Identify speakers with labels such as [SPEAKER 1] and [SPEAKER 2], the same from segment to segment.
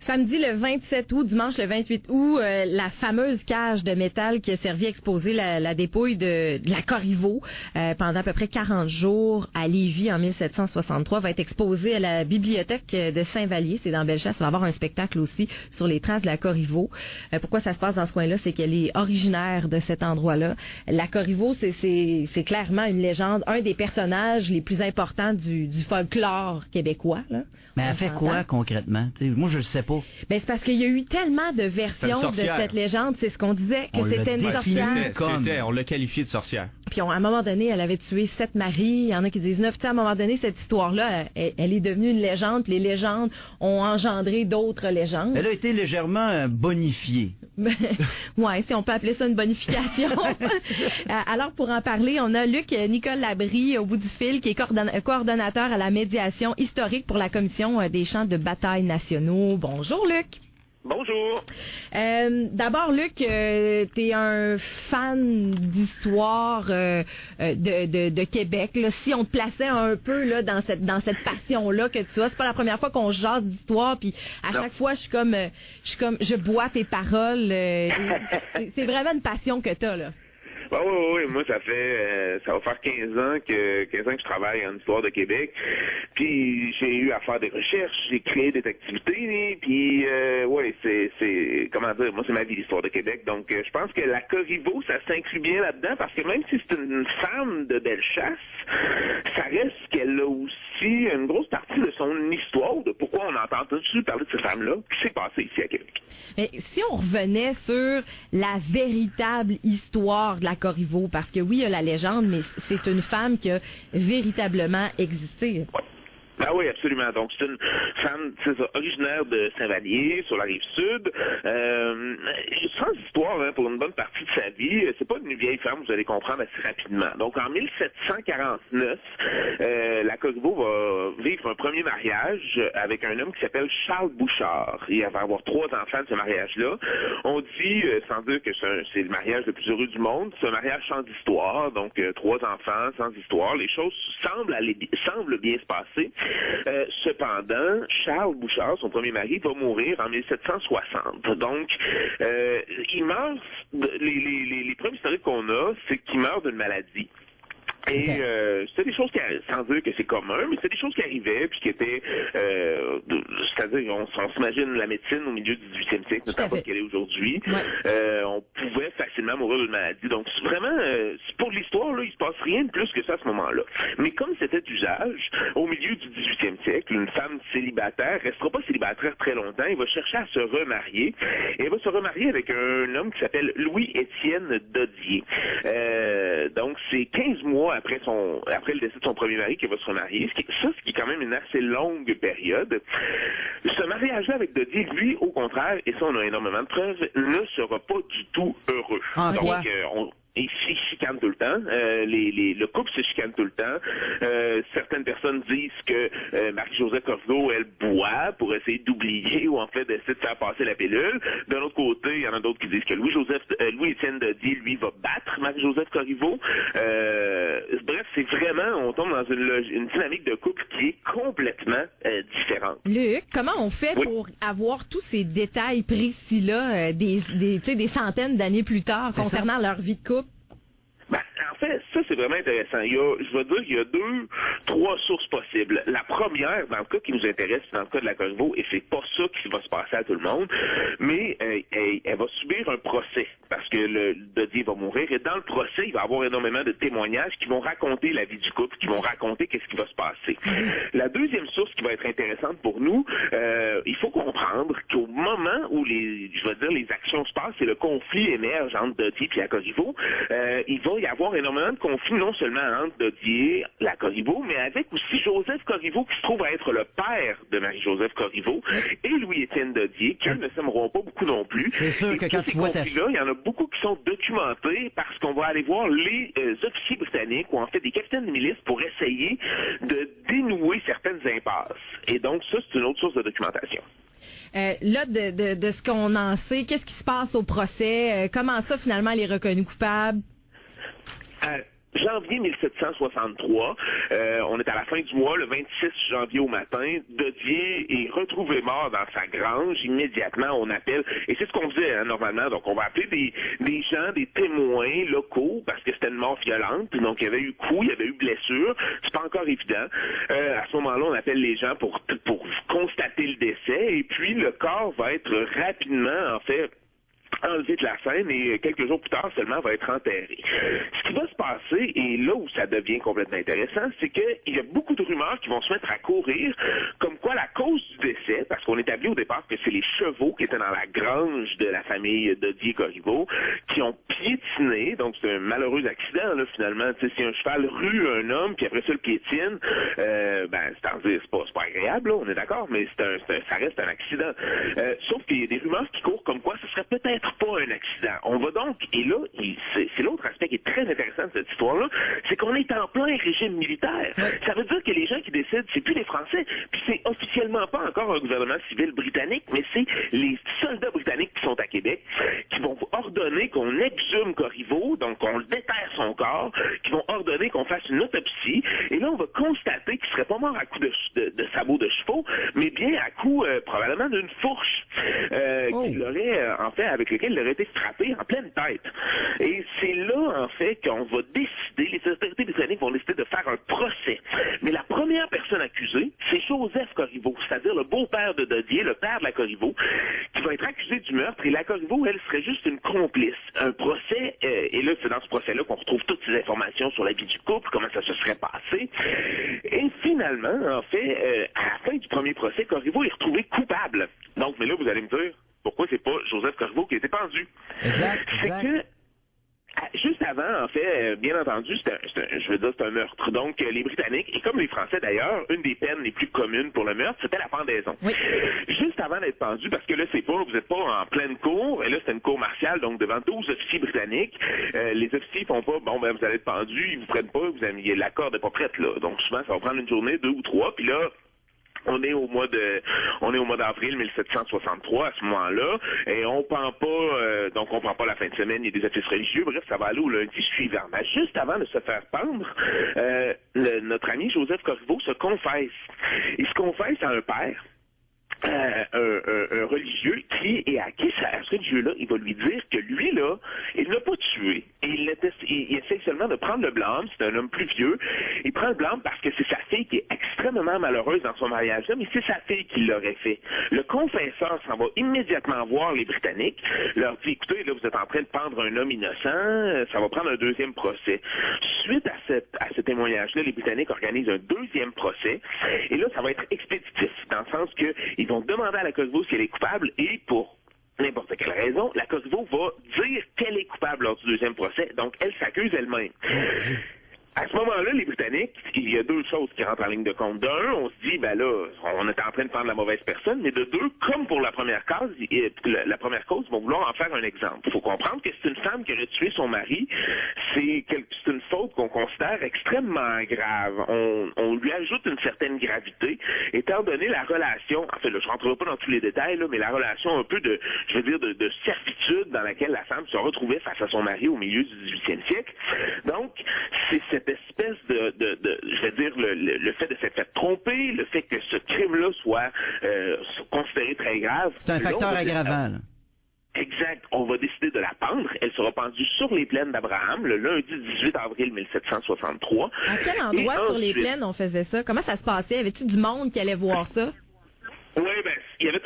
[SPEAKER 1] Samedi le 27 août, dimanche le 28 août, la fameuse cage de métal qui a servi à exposer la dépouille de la Corriveau pendant à peu près 40 jours à Lévis en 1763 va être exposée à la bibliothèque de Saint-Vallier, c'est dans Bellechasse. Ça va avoir un spectacle aussi sur les traces de la Corriveau. Pourquoi ça se passe dans ce coin-là? C'est qu'elle est originaire de cet endroit-là. La Corriveau, c'est clairement une légende, un des personnages les plus importants du folklore québécois. Là.
[SPEAKER 2] Mais elle fait quoi concrètement? T'sais, moi, je le sais pas.
[SPEAKER 1] Ben, c'est parce qu'il y a eu tellement de versions de cette légende. C'est ce qu'on disait, que c'était une sorcière.
[SPEAKER 3] On l'a qualifié de sorcière.
[SPEAKER 1] Puis à un moment donné, elle avait tué 7 maris. Il y en a qui disent 9. À un moment donné, cette histoire-là, elle est devenue une légende. Puis les légendes ont engendré d'autres légendes.
[SPEAKER 2] Elle a été légèrement bonifiée.
[SPEAKER 1] Ouais, si on peut appeler ça une bonification. Alors, pour en parler, on a Luc Nicole Labrie au bout du fil, qui est coordonnateur à la médiation historique pour la Commission des champs de bataille nationaux. Bonjour, Luc.
[SPEAKER 4] Bonjour.
[SPEAKER 1] D'abord, Luc, t'es un fan d'histoire de Québec. Là. Si on te plaçait un peu là dans cette passion-là que tu as, c'est pas la première fois qu'on jase d'histoire, puis à chaque fois je bois tes paroles. C'est vraiment une passion que t'as là.
[SPEAKER 4] Oui, moi ça va faire 15 ans que je travaille en histoire de Québec. Puis j'ai eu à faire des recherches, j'ai créé des activités, puis c'est comment dire, moi c'est ma vie l'histoire de Québec. Donc je pense que la Corriveau, ça s'inclut bien là-dedans parce que même si c'est une femme de Bellechasse, ça reste qu'elle a aussi une grosse partie de son histoire, de pourquoi on entend tout parler de cette femme-là, qui s'est passé ici à Québec.
[SPEAKER 1] Mais si on revenait sur la véritable histoire de la Corriveau, parce que oui, il y a la légende, mais c'est une femme qui a véritablement existé.
[SPEAKER 4] Ouais. Ah oui, absolument. Donc, c'est une femme, c'est ça, originaire de Saint-Vallier, sur la rive sud. Sans histoire, pour une bonne partie de sa vie, c'est pas une vieille femme, vous allez comprendre assez rapidement. Donc, en 1749, la Corriveau va vivre un premier mariage avec un homme qui s'appelle Charles Bouchard. Il va avoir 3 enfants de ce mariage-là. On dit, sans dire que c'est le mariage le plus heureux du monde, c'est un mariage sans histoire. Donc, 3 enfants sans histoire. Les choses semblent bien se passer. Cependant, Charles Bouchard, son premier mari, va mourir en 1760. Donc, il meurt, les preuves historiques qu'on a, c'est qu'il meurt d'une maladie. Et c'est des choses qui, sans dire que c'est commun, mais c'est des choses qui arrivaient puis qui étaient, c'est-à-dire on s'imagine la médecine au milieu du 18e siècle, notamment ce qu'elle est aujourd'hui. Ouais. On pouvait facilement mourir d'une maladie. Donc c'est vraiment, pour l'histoire là, il se passe rien de plus que ça à ce moment-là. Mais comme c'était d'usage, au milieu du 18e siècle, une femme célibataire restera pas célibataire très longtemps. Elle va chercher à se remarier. Et elle va se remarier avec un homme qui s'appelle Louis-Étienne Dodier. Donc c'est 15 mois après le décès de son premier mari qu'elle va se remarier, ce qui est quand même une assez longue période. Ce mariage-là avec Dodier, lui, au contraire, et ça on a énormément de preuves, ne sera pas du tout heureux. Donc, ils se chicanent tout le temps. Le couple se chicane tout le temps. Certaines personnes disent que Marie-Joseph Corriveau, elle boit pour essayer d'oublier ou en fait d'essayer de faire passer la pilule. D'un autre côté, il y en a d'autres qui disent que Louis-Étienne Dodier, lui, va battre Marie-Joseph Corriveau. Bref, c'est vraiment, on tombe dans une dynamique de couple qui est complètement différente.
[SPEAKER 1] Luc, comment on fait pour avoir tous ces détails précis-là des centaines d'années plus tard concernant leur vie de couple?
[SPEAKER 4] En fait, ça, c'est vraiment intéressant. Je vais dire qu'il y a 3 sources possibles. La première, dans le cas qui nous intéresse, dans le cas de la Corriveau, et c'est pas ça qui va se passer à tout le monde, mais elle va subir un procès, parce que le Dodier va mourir, et dans le procès, il va y avoir énormément de témoignages qui vont raconter la vie du couple, qui vont raconter qu'est-ce qui va se passer. La deuxième source qui va être intéressante pour nous, il faut comprendre qu'au moment où les actions se passent et le conflit émerge entre Dodier et la Corriveau, il va y avoir énormément de conflits, non seulement entre Dodier, la Corriveau, mais avec aussi Joseph Corriveau, qui se trouve à être le père de Marie-Joseph Corriveau, et Louis-Étienne Dodier, qui eux ne s'aimeront pas beaucoup non plus.
[SPEAKER 2] C'est sûr que quand
[SPEAKER 4] ces conflits-là, il y en a beaucoup qui sont documentés parce qu'on va aller voir les officiers britanniques, ou en fait des capitaines de milice, pour essayer de dénouer certaines impasses. Et donc ça, c'est une autre source de documentation.
[SPEAKER 1] Là, de ce qu'on en sait, qu'est-ce qui se passe au procès? Comment ça, finalement, elle est reconnue coupable?
[SPEAKER 4] janvier 1763, on est à la fin du mois, le 26 janvier au matin, Dodier est retrouvé mort dans sa grange. Immédiatement, on appelle, et c'est ce qu'on faisait normalement, donc on va appeler des gens, des témoins locaux, parce que c'était une mort violente, donc il y avait eu coup, il y avait eu blessure, c'est pas encore évident. À ce moment-là, on appelle les gens pour constater le décès, et puis le corps va être rapidement, en fait, enlevé de la scène et quelques jours plus tard seulement va être enterré. Ce qui va se passer, et là où ça devient complètement intéressant, c'est qu'il y a beaucoup de rumeurs qui vont se mettre à courir, comme quoi la cause du décès, parce qu'on établit au départ que c'est les chevaux qui étaient dans la grange de la famille Dodier-Corriveau, qui ont piétiné, donc c'est un malheureux accident, là, finalement. Tu sais, si un cheval rue un homme, puis après ça le piétine, c'est pas agréable, là, on est d'accord, mais ça reste un accident. Sauf qu'il y a des rumeurs qui courent comme quoi ce serait peut-être pas un accident. On va donc, et là, c'est l'autre aspect qui est très intéressant de cette histoire-là, c'est qu'on est en plein régime militaire. Ça veut dire que les gens qui décident, c'est plus les Français, puis c'est officiellement pas encore un gouvernement civil britannique, mais c'est les soldats britanniques qui sont à Québec, qui vont ordonner qu'on exhume Corriveau, donc qu'on déterre son corps, qui vont ordonner qu'on fasse une autopsie, et là, on va constater qu'il serait pas mort à coups de sabots de chevaux, mais bien à coups probablement d'une fourche qu'il aurait, en fait, avec lequel il aurait été frappé en pleine tête. Et c'est là, en fait, qu'on va décider, les autorités britanniques vont décider de faire un procès. Mais la première personne accusée, c'est Joseph Corriveau, c'est-à-dire le beau-père de Dodier, le père de la Corriveau, qui va être accusé du meurtre, et la Corriveau, elle, serait juste une complice. Un procès, et là, c'est dans ce procès-là qu'on retrouve toutes ces informations sur la vie du couple, comment ça se serait passé. Et finalement, en fait, à la fin du premier procès, Corriveau est retrouvé coupable. Donc, mais là, vous allez me dire, pourquoi c'est pas Joseph Corriveau qui a été pendu? C'est que juste avant, en fait, bien entendu, c'est un meurtre. Donc, les Britanniques, et comme les Français d'ailleurs, une des peines les plus communes pour le meurtre, c'était la pendaison. Oui. Juste avant d'être pendu, parce que là, vous n'êtes pas en pleine cour, et là, c'était une cour martiale, donc devant 12 officiers britanniques, les officiers font pas, vous allez être pendu, ils vous prennent pas, la corde n'est pas prête, là. Donc, souvent, ça va prendre une journée, 2 ou 3, puis là, on est au mois d'avril 1763 à ce moment-là, et on prend pas la fin de semaine, il y a des offices religieux, bref, ça va aller au lundi suivant. Mais juste avant de se faire pendre, notre ami Joseph Corriveau se confesse. Il se confesse à un père, un religieux qui à ce religieux-là, il va lui dire que lui, là, il l'a pas tué. Et il essaie seulement de prendre le blâme, c'est un homme plus vieux, il prend le blâme parce que c'est sa fille qui est extrêmement malheureuse dans son mariage-là, mais c'est sa fille qui l'aurait fait. Le confesseur s'en va immédiatement voir les Britanniques, leur dit, écoutez, là, vous êtes en train de pendre un homme innocent, ça va prendre un deuxième procès. Suite à ce témoignage-là, les Britanniques organisent un deuxième procès, et là, ça va être expéditif, dans le sens que ils vont demander à la Corriveau si elle est coupable, et pour n'importe quelle raison, la Corriveau va dire qu'elle est coupable lors du deuxième procès, donc elle s'accuse elle-même. À ce moment-là, les Britanniques, il y a deux choses qui rentrent en ligne de compte. D'un, on se dit, ben là, on est en train de prendre la mauvaise personne, mais de deux, comme pour la première cause, ils vont vouloir en faire un exemple. Il faut comprendre que c'est une femme qui aurait tué son mari. C'est une faute qu'on considère extrêmement grave. On lui ajoute une certaine gravité, étant donné la relation, en fait, là, je ne rentrerai pas dans tous les détails, là, mais la relation un peu de servitude dans laquelle la femme se retrouvait face à son mari au milieu du 18e siècle. Donc, c'est cette espèce le fait de s'être fait tromper, le fait que ce crime-là soit considéré très grave.
[SPEAKER 2] C'est un facteur aggravant, là.
[SPEAKER 4] Exact. On va décider de la pendre. Elle sera pendue sur les plaines d'Abraham le lundi 18 avril 1763.
[SPEAKER 1] À quel endroit sur les plaines on faisait ça? Comment ça se passait? Avait-tu du monde qui allait voir ça?
[SPEAKER 4] Oui, il y avait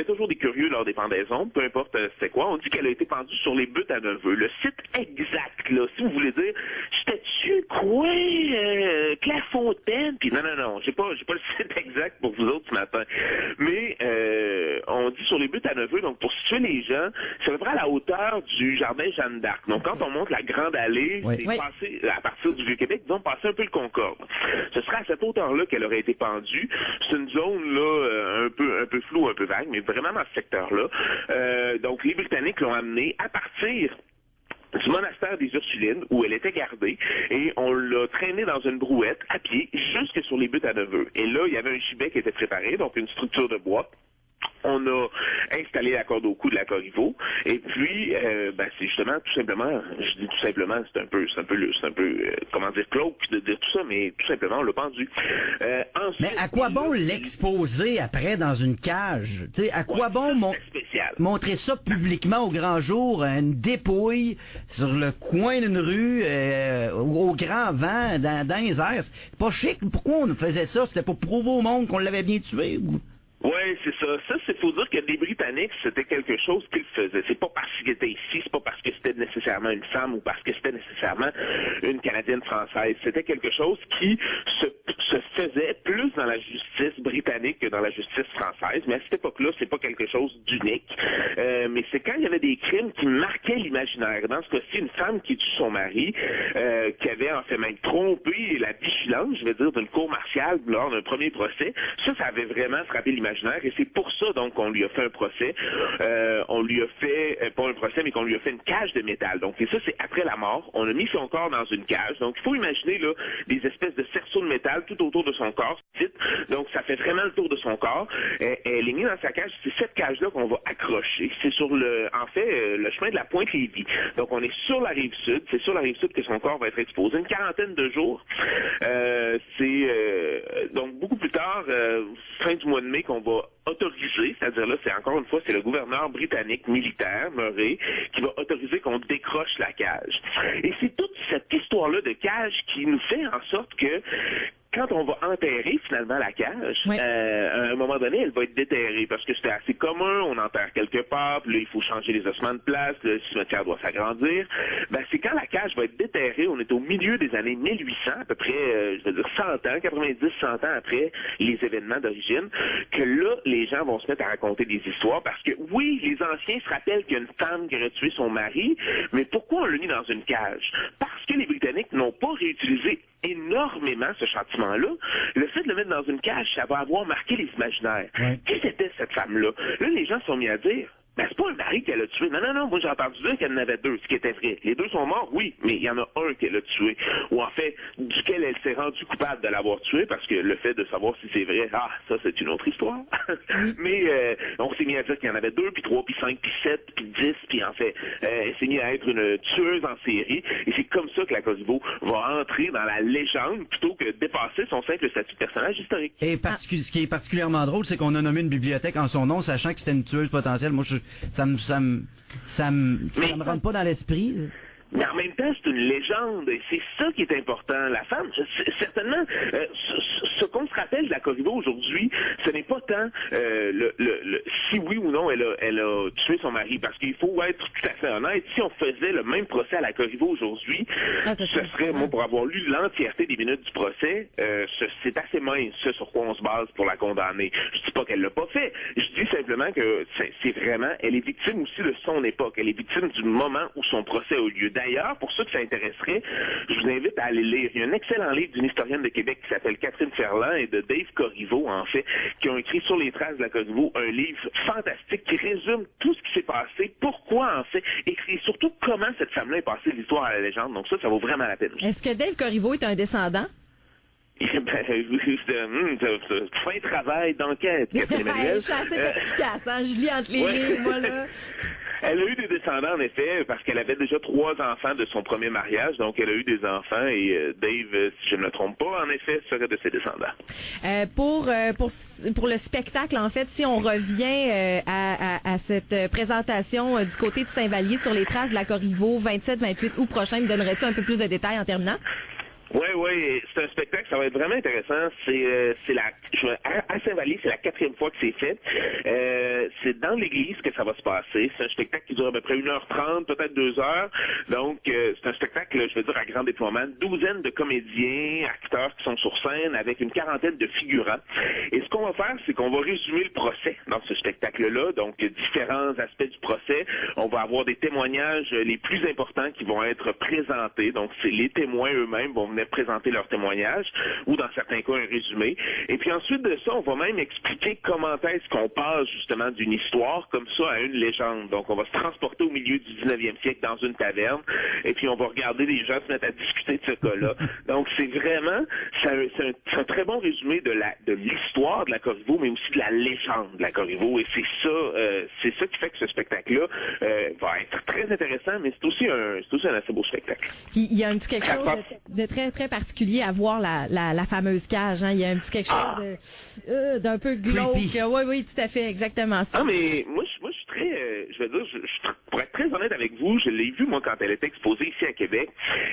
[SPEAKER 4] toujours des curieux lors des pendaisons, peu importe c'était quoi. On dit qu'elle a été pendue sur les buttes à Neveu. Le site exact, là, si vous voulez dire, j'étais-tu quoi, Clairefontaine, puis non, j'ai pas le site exact pour vous autres ce matin. Mais on dit sur les buttes à Neveu, donc pour situer les gens, c'est à peu près à la hauteur du jardin Jeanne d'Arc. Donc quand on monte la grande allée, c'est passé à partir du Vieux-Québec, disons passer un peu le Concorde. Ce serait à cette hauteur-là qu'elle aurait été pendue. C'est une zone là un peu flou, un peu vague, mais vraiment dans ce secteur-là. Donc, les Britanniques l'ont amenée à partir du monastère des Ursulines, où elle était gardée, et on l'a traînée dans une brouette, à pied, jusque sur les buttes à Neveu. Et là, il y avait un gibet qui était préparé, donc une structure de bois. On a installer la corde au cou de la Corriveau. Et puis, c'est justement, tout simplement, je dis tout simplement, c'est un peu, comment dire, glauque de dire tout ça, mais tout simplement, on l'a pendu.
[SPEAKER 2] Ensuite, mais à quoi bon l'exposer après dans une cage? T'sais, à quoi bon montrer ça publiquement au grand jour, une dépouille sur le coin d'une rue, au grand vent, dans les airs? C'est pas chic. Pourquoi on faisait ça? C'était pour prouver au monde qu'on l'avait bien tué? Ou...
[SPEAKER 4] Oui, c'est ça. Ça, c'est faut dire que les Britanniques, c'était quelque chose qu'ils faisaient. C'est pas parce qu'ils étaient ici, c'est pas parce que c'était nécessairement une femme ou parce que c'était nécessairement une Canadienne française. C'était quelque chose qui se faisait plus dans la justice britannique que dans la justice française. Mais à cette époque-là, c'est pas quelque chose d'unique. Mais c'est quand il y avait des crimes qui marquaient l'imaginaire. Dans ce cas-ci, une femme qui tue son mari, qui avait en fait même trompé la vigilance, je vais dire, d'une cour martiale lors d'un premier procès, ça avait vraiment frappé l'imaginaire. Et c'est pour ça, donc, qu'on lui a fait un procès. On lui a fait, pas un procès, mais qu'on lui a fait une cage de métal. Donc, et ça, c'est après la mort. On a mis son corps dans une cage. Donc, il faut imaginer, là, des espèces de cerceaux de métal tout autour de son corps. Donc, ça fait vraiment le tour de son corps. Elle est mise dans sa cage. C'est cette cage-là qu'on va accrocher. C'est sur le chemin de la Pointe-Lévis. Donc, on est sur la Rive-Sud. C'est sur la Rive-Sud que son corps va être exposé. Une quarantaine de jours. Donc, beaucoup plus tard, fin du mois de mai, qu'on va autoriser, c'est-à-dire là, c'est encore une fois, c'est le gouverneur britannique militaire, Murray, qui va autoriser qu'on décroche la cage. Et c'est toute cette histoire-là de cage qui nous fait en sorte que quand on va enterrer finalement la cage,
[SPEAKER 1] oui.
[SPEAKER 4] À un moment donné, elle va être déterrée parce que c'était assez commun, on enterre quelque part, puis là, il faut changer les ossements de place, le cimetière doit s'agrandir. C'est quand la cage va être déterrée, on est au milieu des années 1800, à peu près, je veux dire 100 ans, 90-100 ans après les événements d'origine, que là, les gens vont se mettre à raconter des histoires parce que, oui, les anciens se rappellent qu'il y a une femme qui aurait tué son mari, mais pourquoi on l'a mis dans une cage? Parce que les Britanniques n'ont pas réutilisé énormément ce châtiment-là. Le fait de le mettre dans une cage, ça va avoir marqué les imaginaires. Ouais. Qui c'était cette femme-là? Là, les gens sont mis à dire, c'est pas un mari qu'elle a tué. Non, moi j'ai entendu dire qu'elle en avait deux, ce qui était vrai. Les deux sont morts, oui, mais il y en a un qu'elle a tué. Ou en fait, duquel elle s'est rendue coupable de l'avoir tué, parce que le fait de savoir si c'est vrai, ça c'est une autre histoire. Mais on s'est mis à dire qu'il y en avait 2, puis 3, puis 5, puis 7, puis 10, puis en fait, elle s'est mise à être une tueuse en série. Et c'est comme ça que la Corriveau va entrer dans la légende plutôt que dépasser son simple statut de personnage historique.
[SPEAKER 2] Et ce qui est particulièrement drôle, c'est qu'on a nommé une bibliothèque en son nom, sachant que c'était une tueuse potentielle. Moi, ça me rentre pas dans l'esprit.
[SPEAKER 4] Mais en même temps, c'est une légende, et c'est ça qui est important. La femme, certainement, ce qu'on se rappelle de la Corriveau aujourd'hui, ce n'est pas tant si oui ou non elle a tué son mari, parce qu'il faut être tout à fait honnête. Si on faisait le même procès à la Corriveau aujourd'hui, ce serait, moi, pour avoir lu l'entièreté des minutes du procès, c'est assez mince ce sur quoi on se base pour la condamner. Je dis pas qu'elle l'a pas fait, je dis simplement que c'est vraiment, elle est victime aussi de son époque, elle est victime du moment où son procès a eu lieu. D'ailleurs, pour ceux que ça intéresserait, je vous invite à aller lire. Il y a un excellent livre d'une historienne de Québec qui s'appelle Catherine Ferland et de Dave Corriveau, en fait, qui ont écrit sur les traces de la Corriveau un livre fantastique qui résume tout ce qui s'est passé, pourquoi, en fait, et surtout comment cette femme-là est passée de l'histoire à la légende. Donc ça vaut vraiment la peine.
[SPEAKER 1] Est-ce que Dave Corriveau est un descendant?
[SPEAKER 4] Fin travail d'enquête, Catherine Emmanuel.
[SPEAKER 1] Je suis assez efficace, hein? Je lis entre les lignes, moi, là.
[SPEAKER 4] Elle a eu des descendants, en effet, parce qu'elle avait déjà 3 enfants de son premier mariage, donc elle a eu des enfants, et Dave, si je ne me trompe pas, en effet, serait de ses descendants.
[SPEAKER 1] Pour le spectacle, en fait, si on revient à cette présentation du côté de Saint-Vallier sur les traces de la Corriveau, 27-28 août prochain, me donnerais-tu un peu plus de détails en terminant?
[SPEAKER 4] Oui, c'est un spectacle, ça va être vraiment intéressant. À Saint-Vallier, c'est la 4e fois que c'est fait. C'est dans l'église que ça va se passer. C'est un spectacle qui dure à peu près 1h30, peut-être 2 heures. Donc, c'est un spectacle, je veux dire, à grand déploiement. 12aine de comédiens, acteurs qui sont sur scène avec une 40aine de figurants. Et ce qu'on va faire, c'est qu'on va résumer le procès dans ce spectacle-là. Donc, différents aspects du procès. On va avoir des témoignages les plus importants qui vont être présentés. Donc, c'est les témoins eux-mêmes vont venir présenter leur témoignage ou dans certains cas un résumé. Et puis ensuite de ça, on va même expliquer comment est-ce qu'on passe justement d'une histoire comme ça à une légende. Donc on va se transporter au milieu du 19e siècle dans une taverne et puis on va regarder les gens se mettre à discuter de ce cas-là. Donc c'est vraiment, c'est un très bon résumé de l'histoire de la Corriveau, mais aussi de la légende de la Corriveau. Et c'est c'est ça qui fait que ce spectacle-là va être très intéressant, mais c'est aussi un assez beau spectacle.
[SPEAKER 1] Puis il y a un petit quelque chose de très, très particulier à voir la fameuse cage. Hein? Il y a un petit quelque chose d'un peu glauque. Oui, tout à fait, exactement ça.
[SPEAKER 4] Ah, mais moi, je suis très, je vais dire, pour être très honnête avec vous, je l'ai vu, moi, quand elle était exposée ici à Québec.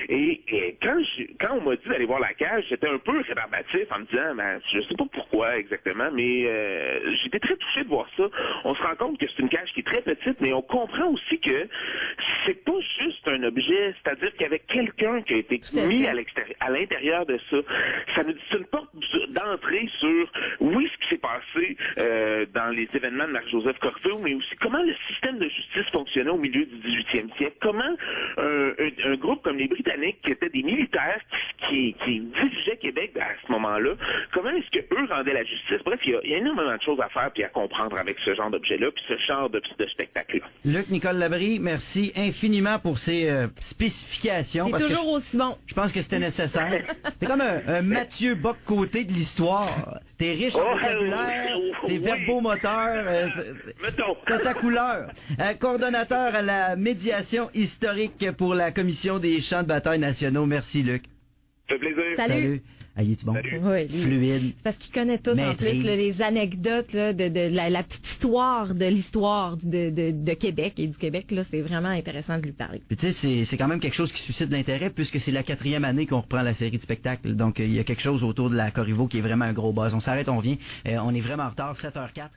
[SPEAKER 4] Et quand on m'a dit d'aller voir la cage, j'étais un peu rébarbatif en me disant, ben, je sais pas pourquoi exactement, mais j'étais très touché de voir ça. On se rend compte que c'est une cage qui est très petite, mais on comprend aussi que c'est pas juste un objet, c'est-à-dire qu'il y avait quelqu'un qui a été mis à l'intérieur de ça. Ça nous dit une porte d'entrée sur, oui, ce qui s'est passé dans les événements de Marie-Joseph Corfeu, mais aussi comment le système de justice fonctionnait au milieu du 18e siècle. Comment un groupe comme les Britanniques, qui étaient des militaires qui dirigeaient Québec à ce moment-là, comment est-ce qu'eux rendaient la justice? Bref, il y a énormément de choses à faire et à comprendre avec ce genre d'objet-là puis ce genre de spectacle-là.
[SPEAKER 2] Luc Nicole Labrie, merci infiniment pour ces spécifications.
[SPEAKER 1] C'est toujours aussi bon.
[SPEAKER 2] Je pense que c'était nécessaire. C'est comme un Mathieu Bock-Côté de l'histoire. T'es riche en vocabulaire, t'es verbomoteur, t'as ta couleur. Coordonnateur à la médiation historique pour la Commission des champs de bataille nationaux. Merci, Luc.
[SPEAKER 4] Ça fait plaisir.
[SPEAKER 1] Salut.
[SPEAKER 2] Ah, il est bon?
[SPEAKER 1] Oui,
[SPEAKER 2] fluide.
[SPEAKER 1] Parce qu'il connaît tout en plus les anecdotes là, de la petite histoire de l'histoire de Québec et du Québec. Là, c'est vraiment intéressant de lui parler.
[SPEAKER 2] Puis tu sais, c'est quand même quelque chose qui suscite l'intérêt puisque c'est la 4e année qu'on reprend la série de spectacles. Donc il y a quelque chose autour de la Corriveau qui est vraiment un gros buzz. On s'arrête, on vient. On est vraiment en retard, 7h04.